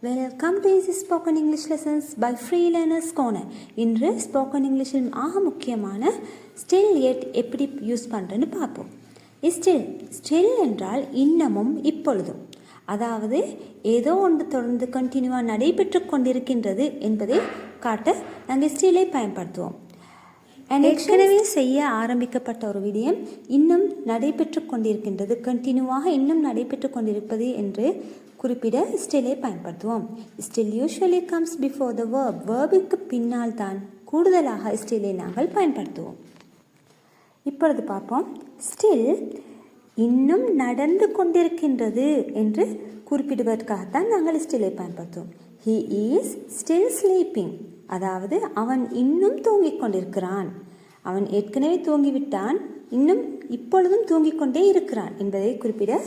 Welcome to easy spoken English lessons by free learners corner. இன்று spoken இங்கிலீஷில் ஆக முக்கியமான ஸ்டில் எட் எப்படி யூஸ் பண்ணுறேன்னு பார்ப்போம். ஸ்டில் என்றால் இன்னமும் இப்பொழுதும், அதாவது ஏதோ ஒன்று தொடர்ந்து கண்டினியூவாக நடைபெற்று கொண்டிருக்கின்றது என்பதை காட்ட நாங்கள் ஸ்டிலை பயன்படுத்துவோம். ஏற்கனவே செய்ய ஆரம்பிக்கப்பட்ட ஒரு விடயம் இன்னும் நடைபெற்று கொண்டிருக்கின்றது, கண்டினியூவாக இன்னும் நடைபெற்று கொண்டிருப்பது என்று குறிப்பிட ஸ்டிலை பயன்படுத்துவோம். Still usually comes before the verb. வேர்புக்கு பின்னால் தான் கூடுதலாக ஸ்டிலை நாங்கள் பயன்படுத்துவோம். இப்பொழுது பார்ப்போம். ஸ்டில் இன்னும் நடந்து கொண்டிருக்கின்றது என்று குறிப்பிடுவதற்காகத்தான் நாங்கள் ஸ்டிலை பயன்படுத்துவோம். ஹி இஸ் ஸ்டில் ஸ்லீப்பிங், அதாவது அவன் இன்னும் தூங்கிக் கொண்டிருக்கிறான். அவன் ஏற்கனவே தூங்கிவிட்டான், இன்னும் இப்பொழுதும் தூங்கிக் கொண்டே இருக்கிறான் என்பதை குறிப்பிட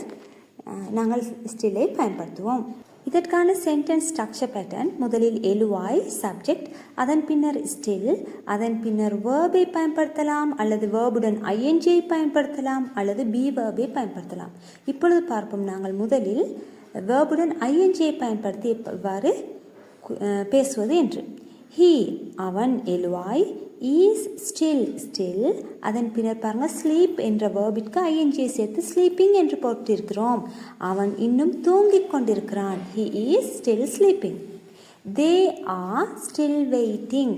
நாங்கள் ஸ்டிலை பயன்படுத்துவோம். இதற்கான சென்டென்ஸ் ஸ்ட்ரக்சர் பேட்டர்ன்: முதலில் எழுவாய் சப்ஜெக்ட், அதன் பின்னர் ஸ்டில், அதன் பின்னர் வேர்பை பயன்படுத்தலாம் அல்லது வேர்புடன் ஐஎன்ஜியை பயன்படுத்தலாம் அல்லது பி வேர்பை பயன்படுத்தலாம். இப்பொழுது பார்ப்போம் நாங்கள் முதலில் வேர்புடன் ஐஎன்ஜியை பயன்படுத்தி எவ்வாறு பேசுவது என்று. ஹி அவன் எழுவாய், இஸ் ஸ்டில், அதன் பின்னர் பாருங்க ஸ்லீப் என்ற வேர்பிற்கு ஐஎன்ஜியை சேர்த்து ஸ்லீப்பிங் என்று போட்டிருக்கிறோம். அவன் இன்னும் தூங்கிக் கொண்டிருக்கிறான். He is still sleeping. They are still waiting,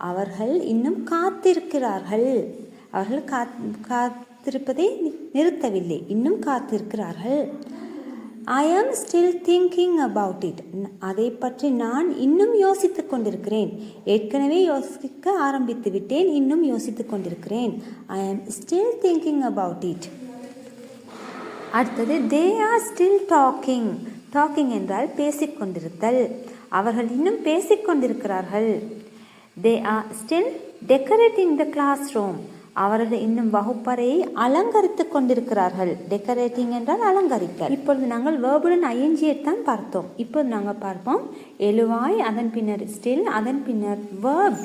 அவர்கள் இன்னும் காத்திருக்கிறார்கள். அவர்கள் காத்திருப்பதை நிறுத்தவில்லை, இன்னும் காத்திருக்கிறார்கள். I am still thinking about it, அதை பற்றி நான் இன்னும் யோசித்துக் கொண்டிருக்கிறேன். ஏற்கனவே யோசிக்க ஆரம்பித்து விட்டேன், இன்னும் யோசித்துக் கொண்டிருக்கிறேன். I am still thinking about it. அடுத்தது they are still talking என்றால் பேசிக்கொண்டிருத்தல். அவர்கள் இன்னும் பேசிக்கொண்டிருக்கிறார்கள். They are still decorating the classroom, அவர்கள் இன்னும் வகுப்பறையை அலங்கரித்துக் கொண்டிருக்கிறார்கள். டெக்கரேட்டிங் என்றால் அலங்கரித்தல். இப்பொழுது நாங்கள் வேர்புடன் ஐஎன்ஜியை தான் பார்த்தோம். இப்போது நாங்கள் பார்ப்போம் எழுவாய், அதன் பின்னர் ஸ்டில், அதன் பின்னர் வேர்ப்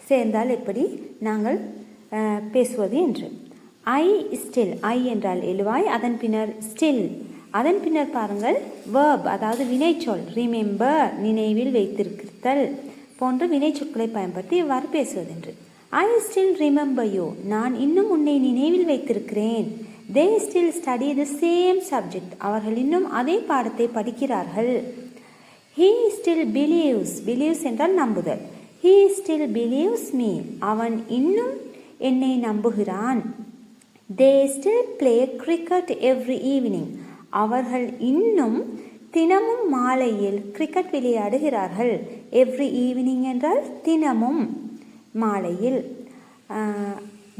சேர்ந்தால் எப்படி நாங்கள் பேசுவது என்று. ஐ என்றால் எழுவாய், அதன் பின்னர் ஸ்டில், அதன் பின்னர் பாருங்கள் வேர்ப், அதாவது வினைச்சொல். ரிமெம்பர் நினைவில் வைத்திருத்தல் போன்ற வினைச்சொற்களை பயன்படுத்தி இவ்வாறு பேசுவது என்று. I still remember you, நான் இன்னும் உன்னை நினைவில் வைத்திருக்கிறேன். They still study the same subject, அவர்கள் இன்னும் அதே பாடத்தை படிக்கிறார்கள். He still believes என்றால் நம்புதல். He still believes me, அவன் இன்னும் என்னை நம்புகிறான். They still play cricket every evening, அவர்கள் இன்னும் தினமும் மாலையில் கிரிக்கெட் விளையாடுகிறார்கள். Every evening என்றால் தினமும் மாலையில்.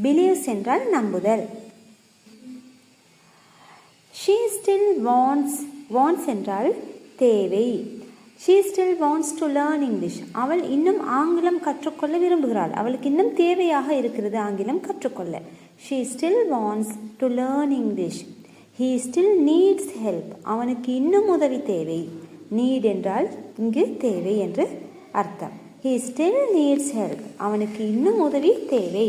பிலீவ்ஸ் என்றால் நம்புதல். she still wants என்றால் தேவை. she still wants to learn English, அவள் இன்னும் ஆங்கிலம் கற்றுக்கொள்ள விரும்புகிறாள். அவளுக்கு இன்னும் தேவையாக இருக்கிறது ஆங்கிலம் கற்றுக்கொள்ள. she still wants to learn English. he still needs help, அவனுக்கு இன்னும் உதவி தேவை. need என்றால் இங்கு தேவை என்று அர்த்தம். He still needs help, அவனுக்கு இன்னும் உதவி தேவை.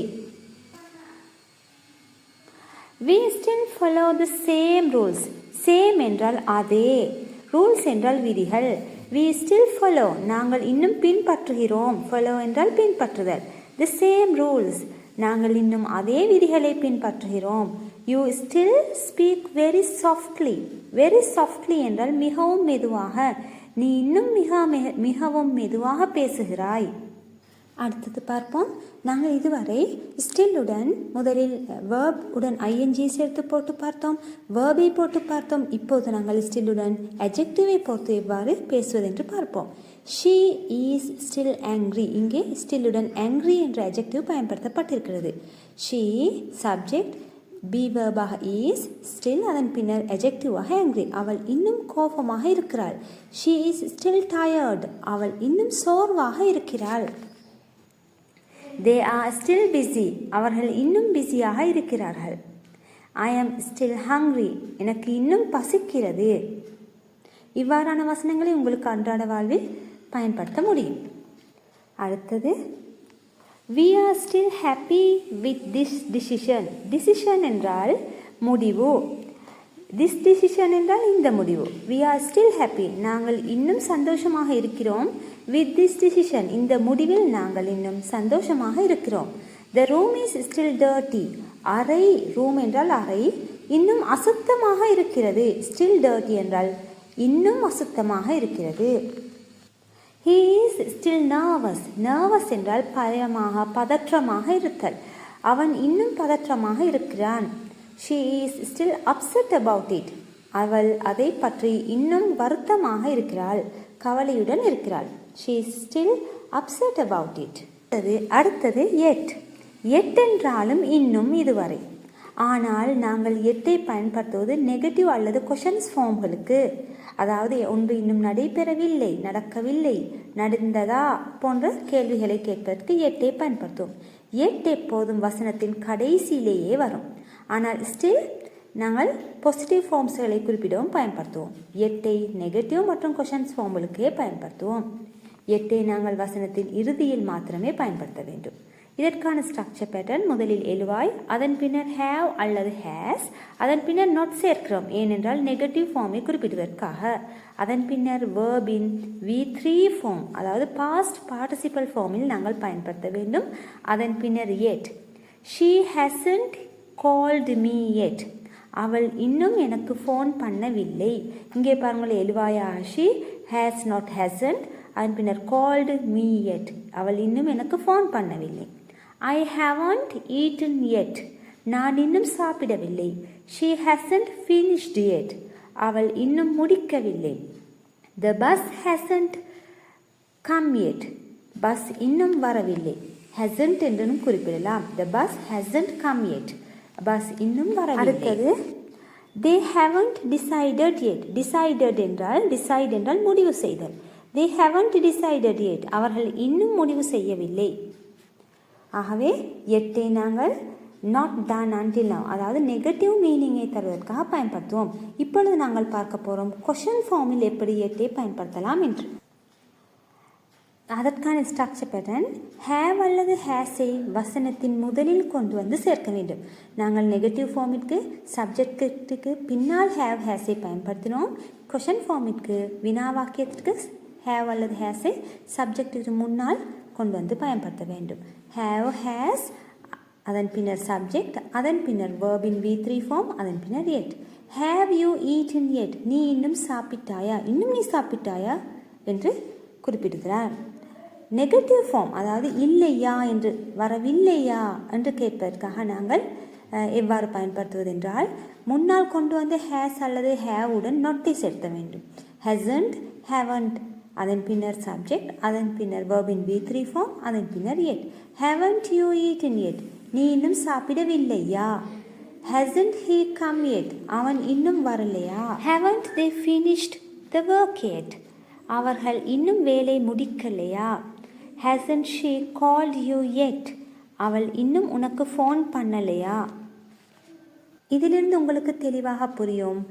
We still follow the same rules. Same என்றால் அதே, rules என்றால் விதிகள். We still follow, நாங்கள் இன்னும் பின்பற்றுகிறோம். Follow என்றால் பின்பற்றுதல். The same rules, நாங்கள் இன்னும் அதே விதிகளை பின்பற்றுகிறோம். You still speak very softly. Very softly என்றால் மிகவும் மெதுவாக, நீ இன்னும் மிகவும் மெதுவாக பேசுகிறாய். அடுத்தது பார்ப்போம். நாங்கள் இதுவரை ஸ்டில்லுடன் முதலில் வேர்ப் உடன் ஐஎன்ஜி சேர்த்து போட்டு பார்த்தோம், வேர்பை போட்டு பார்த்தோம். இப்போது நாங்கள் ஸ்டில்லுடன் அட்ஜெக்டிவை போட்டு எவ்வாறு பேசுவது என்று பார்ப்போம். she is still angry, இங்கே ஸ்டில்லுடன் angry என்ற அட்ஜெக்டிவ் பயன்படுத்தப்பட்டிருக்கிறது. she சப்ஜெக்ட், பி வேர்பாக இஸ், ஸ்டில், அதன் பின்னர் அட்ஜெக்டிவாக angry, அவள் இன்னும் கோபமாக இருக்கிறாள். she is still tired, அவள் இன்னும் சோர்வாக இருக்கிறாள். they are still busy, அவர்கள் இன்னும் பிஸியாக இருக்கிறார்கள். I am still hungry, எனக்கு இன்னும் பசிக்கிறது. இவ்வாறான வசனங்களை உங்களுக்கு அன்றாட வாழ்வில் பயன்படுத்த முடியும். அடுத்தது we are still happy with this decision. Decision என்றால் முடிவு. திஸ் டிசிஷன் என்றால் இந்த முடிவு. we are still happy நாங்கள் இன்னும் சந்தோஷமாக இருக்கிறோம். with this decision இந்த முடிவில் நாங்கள் இன்னும் சந்தோஷமாக இருக்கிறோம். the room is still dirty அறை, ரூம் என்றால் அறை, இன்னும் அசுத்தமாக இருக்கிறது. still dirty என்றால் இன்னும் அசுத்தமாக இருக்கிறது. he is still nervous nervous என்றால் பயமாக பதற்றமாக இருத்தல். அவன் இன்னும் பதற்றமாக இருக்கிறான். she is still upset about it அவள் அதை பற்றி இன்னும் வருத்தமாக இருக்கிறாள், கவலையுடன் இருக்கிறாள். she is still upset about it. அடுத்தது yet என்றாலும் இன்னும், இதுவரை. ஆனால் நாங்கள் yetஐ பயன்படுத்துவது நெகட்டிவ் அல்லது கொஷன்ஸ் ஃபார்ம்களுக்கு, அதாவது ஒன்று இன்னும் நடைபெறவில்லை, நடக்கவில்லை, நடந்ததா போன்ற கேள்விகளை கேட்பதற்கு yetஐ பயன்படுத்துவோம். yet எப்போதும் வசனத்தின் கடைசியிலேயே வரும். ஆனால் ஸ்டில் நாங்கள் பாசிட்டிவ் ஃபார்ம்ஸ்களை குறிப்பிடவும் பயன்படுத்துவோம். yetஐ நெகட்டிவ் மற்றும் கொஷன்ஸ் ஃபார்ம்களுக்கே பயன்படுத்துவோம். yetஐ நாங்கள் வசனத்தின் இறுதியில் மாத்திரமே பயன்படுத்த வேண்டும். இதற்கான ஸ்ட்ரக்சர் பேட்டர்ன் முதலில் எழுவாய், அதன் பின்னர் ஹேவ் அல்லது ஹேஸ், அதன் பின்னர் நாட் சேர்க்கிறோம் ஏனென்றால் நெகட்டிவ் ஃபார்மை குறிப்பிடுவதற்காக. அதன் பின்னர் வேர்பின் V3 ஃபார்ம், அதாவது பாஸ்ட் பார்ட்டிசிபல் ஃபார்மில் நாங்கள் பயன்படுத்த வேண்டும். அதன் பின்னர் yet. she hasn't called me yet அவள் இன்னும் எனக்கு ஃபோன் பண்ணவில்லை. இங்கே பாருங்கள், எழுவாயா she has not hasn't, அதன் பின்னர் called me yet அவள் இன்னும் எனக்கு ஃபோன் பண்ணவில்லை. I haven't eaten yet நான் இன்னும் சாப்பிடவில்லை. she hasn't finished yet அவள் இன்னும் முடிக்கவில்லை. the bus hasn't come yet bus இன்னும் வரவில்லை. hasn't என்றும் குறிப்பிடலாம். the bus hasn't come yet bus இன்னும் வரவில்லை. அடுத்தது they haven't decided yet. decided என்றால் முடிவு செய்தல். they haven't decided yet அவர்கள் இன்னும் முடிவு செய்யவில்லை. ஆகவே yetஐ நாங்கள் not done until now, அதாவது நெகட்டிவ் மீனிங்கை தருவதற்காக பயன்படுத்துவோம். இப்பொழுது நாங்கள் பார்க்க போகிறோம் கொஷன் ஃபார்மில் எப்படி yetஐ பயன்படுத்தலாம் என்று. அதற்கான ஸ்ட்ரக்சர் பேட்டர்ன், ஹேவ் அல்லது ஹேஸை வசனத்தின் முதலில் கொண்டு வந்து சேர்க்க வேண்டும். நாங்கள் நெகட்டிவ் ஃபார்மிற்கு சப்ஜெக்டுக்கு பின்னால் ஹேவ் ஹேஸை பயன்படுத்தினோம். கொஷன் ஃபார்மிற்கு வினா வாக்கியத்திற்கு ஹேவ் அல்லது ஹேஸை சப்ஜெக்டுக்கு முன்னால் கொண்டு வந்து பயன்படுத்த வேண்டும். ஹேவ் ஹேஸ், அதன் பின்னர் சப்ஜெக்ட், அதன் பின்னர் வேர்பின் V3 ஃபார்ம், அதன் பின்னர் yet. Have you eaten yet நீ இன்னும் சாப்பிட்டாயா, இன்னும் நீ சாப்பிட்டாயா என்று குறிப்பிடுகிறார். நெகட்டிவ் ஃபார்ம், அதாவது இல்லையா என்று, வரவில்லையா என்று கேட்பதற்காக நாங்கள் எவ்வாறு பயன்படுத்துவது என்றால், முன்னால் கொண்டு வந்து ஹேஸ் அல்லது ஹேவுடன் நொட்டை சேர்த்த வேண்டும். ஹேசன்ட், ஹேவன்ட், அதன் பின்னர் சப்ஜெக்ட், அதன் பின்னர் வேர்பின் V3 ஃபார்ம், அதன் பின்னர் yet. Haven't you eaten yet நீ இன்னும் சாப்பிடவில்லையா. ஹேசன்ட் ஹீ கம் yet அவன் இன்னும் வரலையா. Haven't they finished the work yet அவர்கள் இன்னும் வேலை முடிக்கலையா. Hasn't she called you yet அவள் இன்னும் உனக்கு ஃபோன் பண்ணலையா. இதிலிருந்து உங்களுக்கு தெளிவாக புரியும்.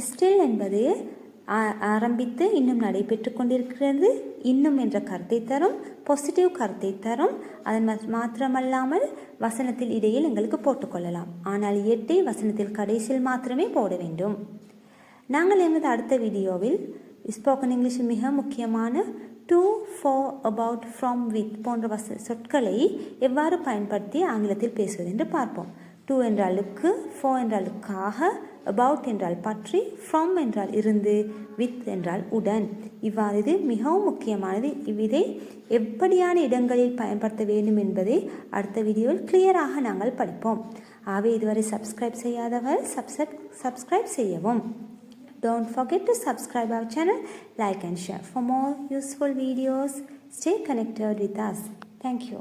ஸ்டில் என்பது ஆரம்பித்து இன்னும் நடைபெற்று கொண்டிருக்கிறது, இன்னும் என்ற கருத்தை தரும், பாசிட்டிவ் கருத்தை தரும். அதன் மாத்திரமல்லாமல் வசனத்தில் இடையில் எங்களுக்கு போட்டுக்கொள்ளலாம். ஆனால் yetஐ வசனத்தில் கடைசியில் மாத்திரமே போட வேண்டும். நாங்கள் எமது அடுத்த வீடியோவில் ஸ்போக்கன் இங்கிலீஷில் மிக முக்கியமான to, for, about, from, with போன்ற சொற்களை எவ்வாறு பயன்படுத்தி ஆங்கிலத்தில் பேசுவது என்று பார்ப்போம். to என்றாலுக்கு, for என்றாலுக்காக, about என்றால் பற்றி, from என்றால் இருந்து, with என்றால் உடன். இவ்வாறு இது மிகவும் முக்கியமானது. இவ்விதை எப்படியான இடங்களில் பயன்படுத்த வேண்டும் என்பதை அடுத்த வீடியோவில் கிளியராக நாங்கள் படிப்போம். ஆகவே இதுவரை சப்ஸ்கிரைப் செய்யாதவர் சப்ஸ்கிரைப் செய்யவும். Don't forget to subscribe our channel, like and share. For more useful videos, stay connected with us. Thank you.